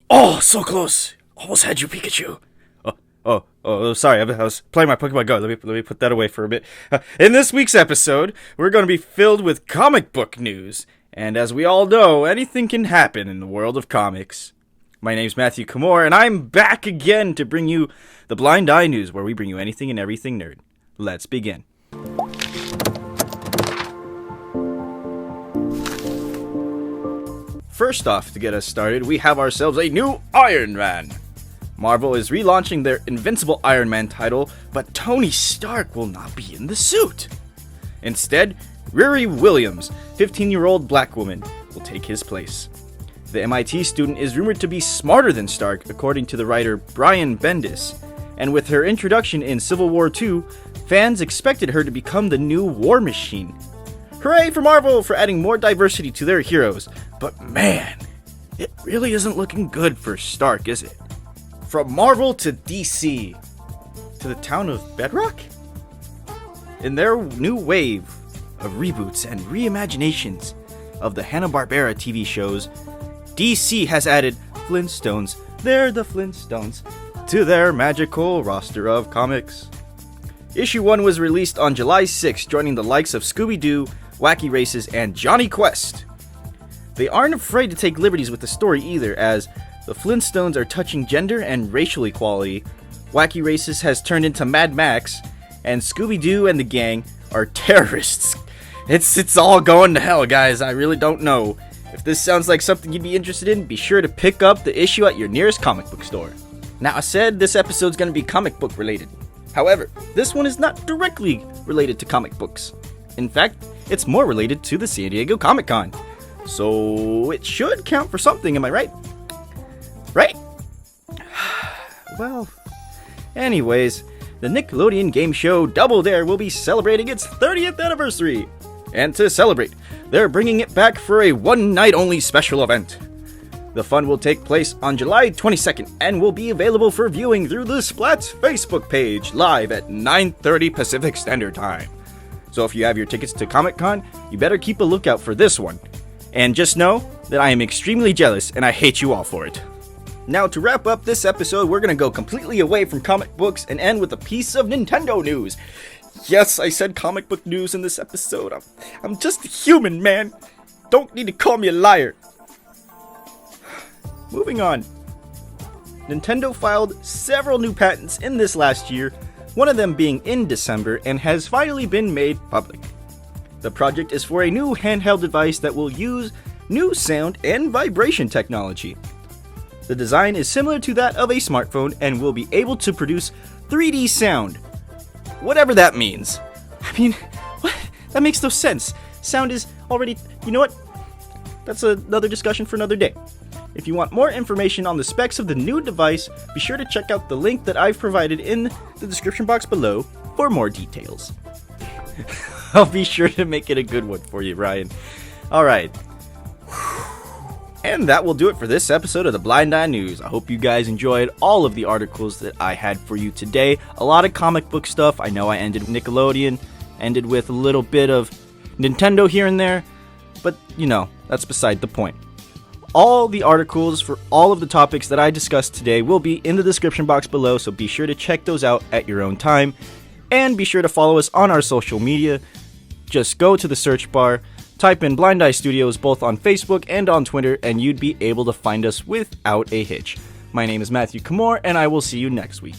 Oh, so close. Almost had you, Pikachu. Sorry. I was playing my Pokemon Go. Let me put that away for a bit. In this week's episode, we're going to be filled with comic book news. And as we all know, anything can happen in the world of comics. My name's Matthew Kamor, and I'm back again to bring you the Blind Eye News, where we bring you anything and everything nerd. Let's begin. First off, to get us started, we have ourselves a new Iron Man. Marvel is relaunching their Invincible Iron Man title, but Tony Stark will not be in the suit. Instead, Riri Williams, 15-year-old black woman, will take his place. The MIT student is rumored to be smarter than Stark, according to the writer Brian Bendis, and with her introduction in Civil War II, fans expected her to become the new War Machine. Hooray for Marvel for adding more diversity to their heroes, but man, it really isn't looking good for Stark, is it? From Marvel to DC, to the town of Bedrock? In their new wave of reboots and reimaginations of the Hanna-Barbera TV shows, DC has added Flintstones, they're the Flintstones, to their magical roster of comics. Issue 1 was released on July 6, joining the likes of Scooby-Doo, Wacky Races, and Johnny Quest. They aren't afraid to take liberties with the story either, as the Flintstones are touching gender and racial equality, Wacky Races has turned into Mad Max, and Scooby-Doo and the gang are terrorists. It's all going to hell, guys. I really don't know. If this sounds like something you'd be interested in, be sure to pick up the issue at your nearest comic book store. Now, I said this episode's going to be comic book related. However, this one is not directly related to comic books. In fact, it's more related to the San Diego Comic-Con. So it should count for something, am I right? Right? Well, anyways, the Nickelodeon game show Double Dare will be celebrating its 30th anniversary. And to celebrate, they're bringing it back for a one-night-only special event. The fun will take place on July 22nd and will be available for viewing through the Splat's Facebook page live at 9:30 Pacific Standard Time. So if you have your tickets to Comic-Con, you better keep a lookout for this one. And just know that I am extremely jealous and I hate you all for it. Now, to wrap up this episode, we're going to go completely away from comic books and end with a piece of Nintendo news. Yes, I said comic book news in this episode. I'm just a human, man. Don't need to call me a liar. Moving on. Nintendo filed several new patents in this last year, one of them being in December, and has finally been made public. The project is for a new handheld device that will use new sound and vibration technology. The design is similar to that of a smartphone and will be able to produce 3D sound. Whatever that means. I mean, what? That makes no sense. Sound is already... You know what? That's another discussion for another day. If you want more information on the specs of the new device, be sure to check out the link that I've provided in the description box below for more details. I'll be sure to make it a good one for you, Ryan. Alright. And that will do it for this episode of the Blind Eye News. I hope you guys enjoyed all of the articles that I had for you today. A lot of comic book stuff. I know I ended with Nickelodeon, ended with a little bit of Nintendo here and there, but you know, that's beside the point. All the articles for all of the topics that I discussed today will be in the description box below, so be sure to check those out at your own time. And be sure to follow us on our social media. Just go to the search bar, type in Blind Eye Studios both on Facebook and on Twitter, and you'd be able to find us without a hitch. My name is Matthew Kamor, and I will see you next week.